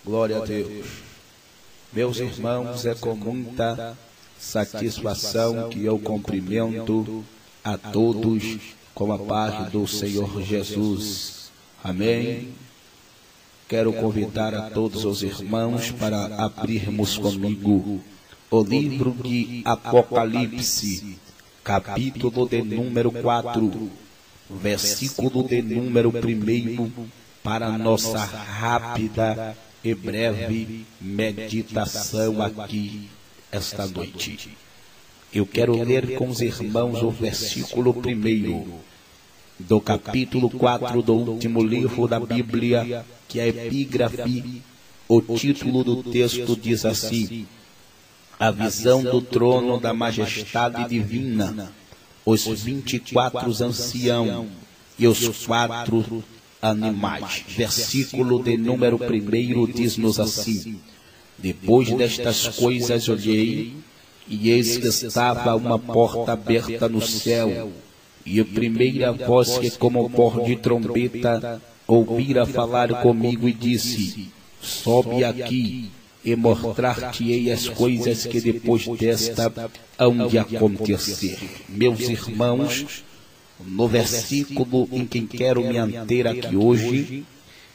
Glória a Deus. Meus irmãos, é com muita satisfação que eu cumprimento a todos com a paz do Senhor Jesus. Amém. Quero convidar a todos os irmãos para abrirmos comigo o livro de Apocalipse, capítulo de número 4, versículo de número 1, para nossa rápida e breve meditação aqui esta noite. Eu quero ler com os irmãos o versículo 1 do capítulo 4 do último livro da Bíblia, que é a epígrafe. O título do texto diz assim: a visão do trono da majestade divina, os 24 anciãos e os 4 animais. Versículo de número 1 diz-nos assim: depois destas coisas olhei, e eis que estava uma porta aberta no céu, e a primeira voz que como voz de trombeta ouvira falar comigo e disse: sobe aqui e mostrar-te-ei as coisas que depois desta hão de acontecer. Meus irmãos, no versículo em que quero me ater aqui hoje,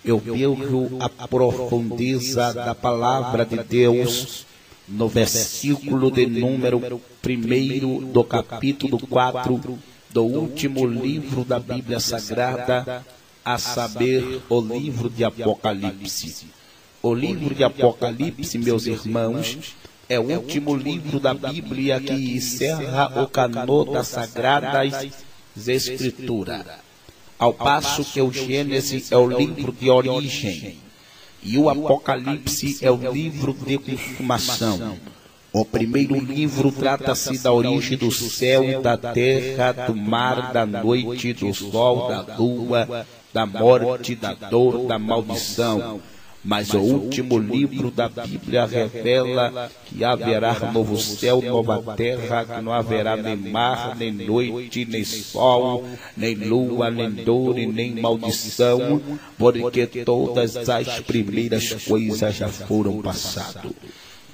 eu vejo a profundeza da palavra de Deus no versículo de número 1 do capítulo 4 do último livro da Bíblia Sagrada, a saber, o livro de Apocalipse. O livro de Apocalipse, meus irmãos, é o último livro da Bíblia que encerra o canô das Sagradas Escrituras. Ao passo que o Gênesis é o livro de origem e o Apocalipse é o livro de consumação. O primeiro livro trata-se da origem do céu, da terra, do mar, da noite, do sol, da lua, da morte, da dor, da maldição. Mas o último livro da Bíblia revela que haverá novo céu, nova terra, que não haverá nem mar, nem noite, nem sol, nem lua, nem dor e nem maldição, porque todas as primeiras coisas já foram passadas.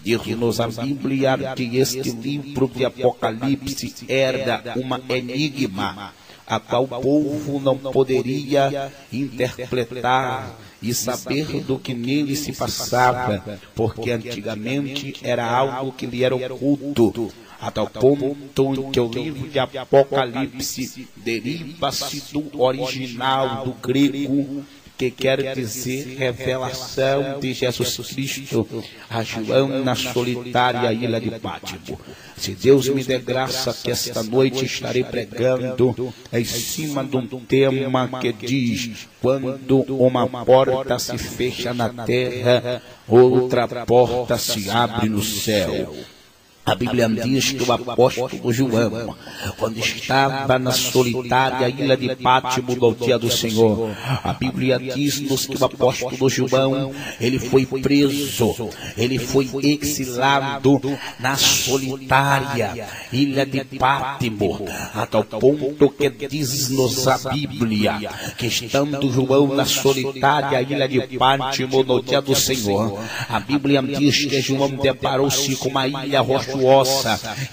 Diz-nos a Bíblia que este livro de Apocalipse era uma enigma, a qual o povo não poderia interpretar e saber do que nele se passava, porque antigamente era algo que lhe era oculto, a tal ponto em que o livro de Apocalipse deriva-se do original, do grego, que quer dizer revelação de Jesus Cristo a João na solitária ilha de Pátimo. Se Deus me der graça, que esta noite estarei pregando em cima de um tema que diz: quando uma porta se fecha na terra, outra porta se abre no céu. A Bíblia diz que o apóstolo João, quando estava na solitária ilha de Pátimo no dia do Senhor, a Bíblia diz-nos que o apóstolo João, ele foi preso, ele foi exilado na solitária ilha de Pátimo, a tal ponto que diz-nos a Bíblia que, estando João na solitária ilha de Pátimo no dia do Senhor, a Bíblia diz que João deparou-se com uma ilha rochosa,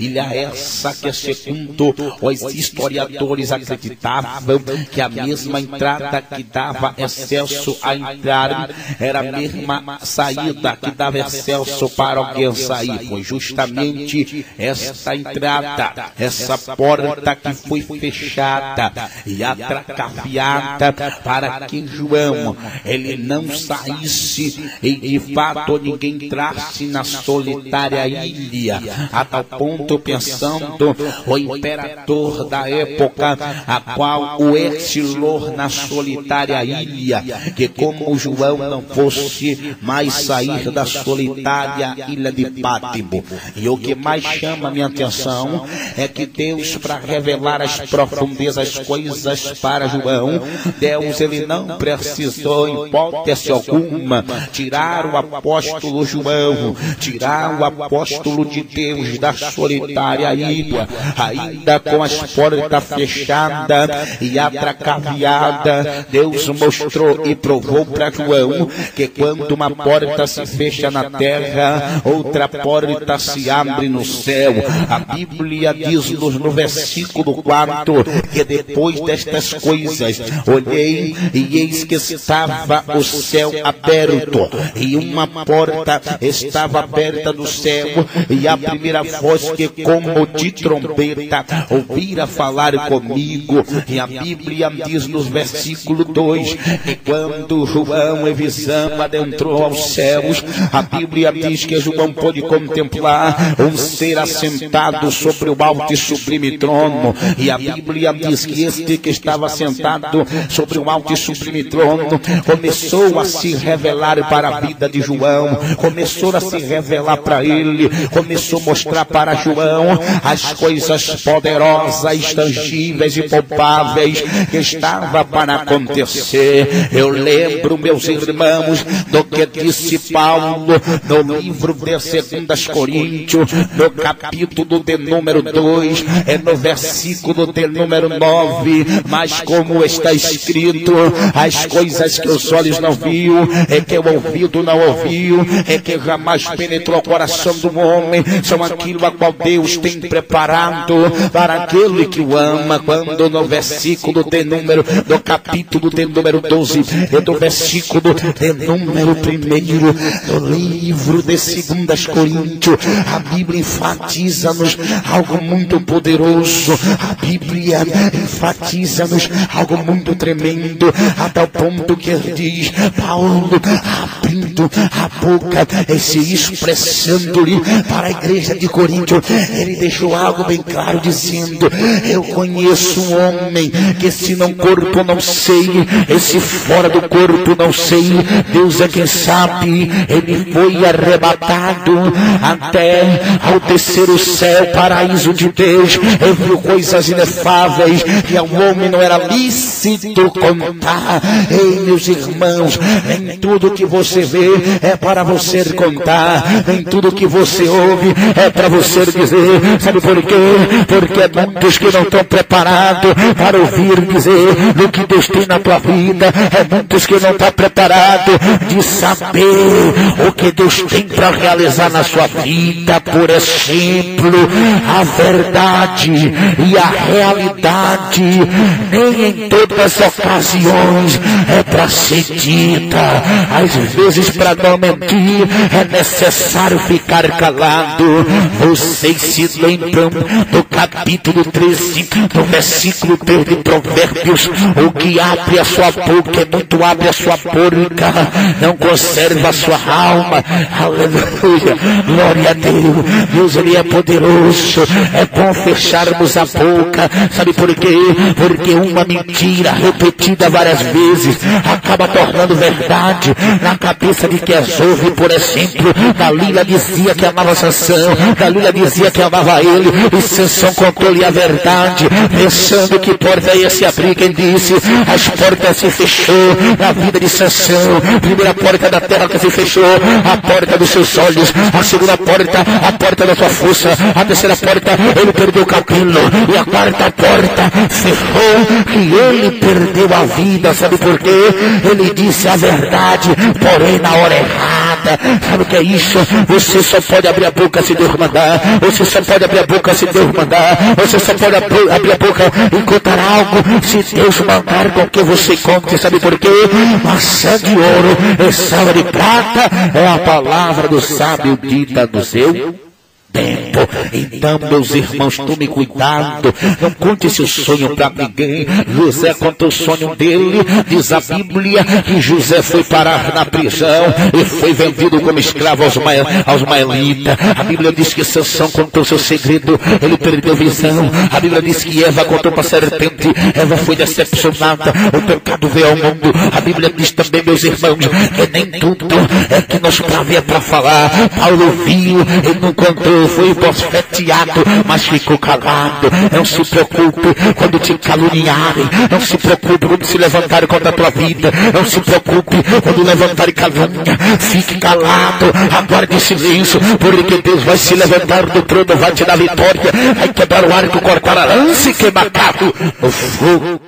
ilha essa que, segundo os historiadores, acreditavam que a mesma entrada que dava acesso a entrar era a mesma saída que dava acesso para alguém sair. Foi justamente esta entrada, essa porta que foi fechada e atracafiada para que João ele não saísse e de fato ninguém entrasse na solitária ilha. A tal ponto, pensando o imperador da época, a qual o exilou na solitária ilha, que como João não fosse mais sair da solitária ilha de Pátimo. E o que mais chama a minha atenção é que Deus, para revelar as profundezas coisas para João, Deus ele não precisou, em hipótese alguma, tirar o apóstolo João, tirar o apóstolo de Deus da solitária ilha, ainda com as portas fechadas e atracaviadas, Deus mostrou e provou para João que quando uma porta se fecha na terra, outra porta se abre no céu. A Bíblia diz-nos no versículo 4 que depois destas coisas olhei e eis que estava o céu aberto e uma porta estava aberta do céu, e a primeira voz que como de trombeta ouvira falar comigo. E a Bíblia diz no versículo 2 que quando João em visão adentrou aos céus, a Bíblia diz que João pôde contemplar um ser assentado sobre o alto e sublime trono. E a Bíblia diz que este que estava sentado sobre o alto e sublime trono começou a se revelar para a vida de João, começou a se revelar para ele, começou a mostrar para João as coisas poderosas, tangíveis e palpáveis que estava para acontecer. Eu lembro, meus irmãos, do que disse Paulo no livro de 2 Coríntios, no capítulo de número 2, no versículo de número 9, mas como está escrito, as coisas que os olhos não viu, que o ouvido não ouviu, que jamais penetrou o coração do homem, são aquilo a qual Deus tem preparado para aquele que o ama. Quando no versículo de número, do capítulo de número 12, e do versículo de número 1, do livro de 2 Coríntios, a Bíblia enfatiza-nos algo muito poderoso, a Bíblia enfatiza-nos algo muito tremendo, a tal ponto que ele diz, Paulo abrindo a boca e se expressando-lhe para a igreja de Corinto, ele deixou algo bem claro dizendo, eu conheço um homem que se no corpo não sei, e se fora do corpo não sei, Deus é quem sabe, ele foi arrebatado até ao terceiro céu, paraíso de Deus, ele viu coisas inefáveis que ao homem não era lícito contar. Ei, meus irmãos, nem tudo que você vê é para você contar, nem tudo que você ouve é para você dizer. Sabe por quê? Porque é muitos que não estão preparados para ouvir dizer do que Deus tem na tua vida, é muitos que não estão preparados de saber o que Deus tem para realizar na sua vida. Por exemplo, a verdade e a realidade nem em todas as ocasiões é para ser dita. Às vezes, para não mentir, é necessário ficar calado. Vocês se lembram do capítulo 13, do versículo 3 de Provérbios, o que abre a sua boca, é muito abre a sua boca, não conserva a sua alma. Aleluia, glória a Deus. Deus, ele é poderoso. É bom fecharmos a boca. Sabe por quê? Porque uma mentira repetida várias vezes acaba tornando verdade na cabeça de quem as ouve. Por exemplo, Dalila dizia que amava Sansão, Dalila dizia que amava ele, e Sansão contou-lhe a verdade, pensando que porta ia se abrir. Quem disse? As portas se fechou na vida de Sansão. Primeira porta da terra que se fechou, a porta dos seus olhos. A segunda porta, a porta da sua força. A terceira porta, ele perdeu o cabelo. E a quarta porta fechou e ele perdeu a vida. Sabe por quê? Ele disse a verdade, porém na hora errada. Sabe o que é isso? Você só pode abrir a boca se Deus mandar. Você só pode abrir a boca se Deus mandar. Você só pode abrir a boca e contar algo se Deus mandar com que você conte. Sabe por quê? Maçã de ouro e sal de prata é a palavra do sábio dita do seu tempo. Então, meus irmãos, tome cuidado, não conte seu sonho para ninguém. José conta o sonho dele, diz a Bíblia que José foi parar na prisão e foi vendido como escravo aos maelitas. A Bíblia diz que Sansão contou seu segredo, ele perdeu visão. A Bíblia diz que Eva contou para a serpente, Eva foi decepcionada, o pecado veio ao mundo. A Bíblia diz também, meus irmãos, que nem tudo é que nós para ver para falar. Paulo viu, ele não contou, foi bofeteado, mas ficou calado. Não se preocupe quando te caluniarem. Não se preocupe quando se levantarem contra a tua vida. Não se preocupe quando levantarem calúnia. Fique calado, aguarde silêncio, porque Deus vai se levantar do trono, vai te dar vitória, vai quebrar o arco, cortar a lança e queimar carro no fogo.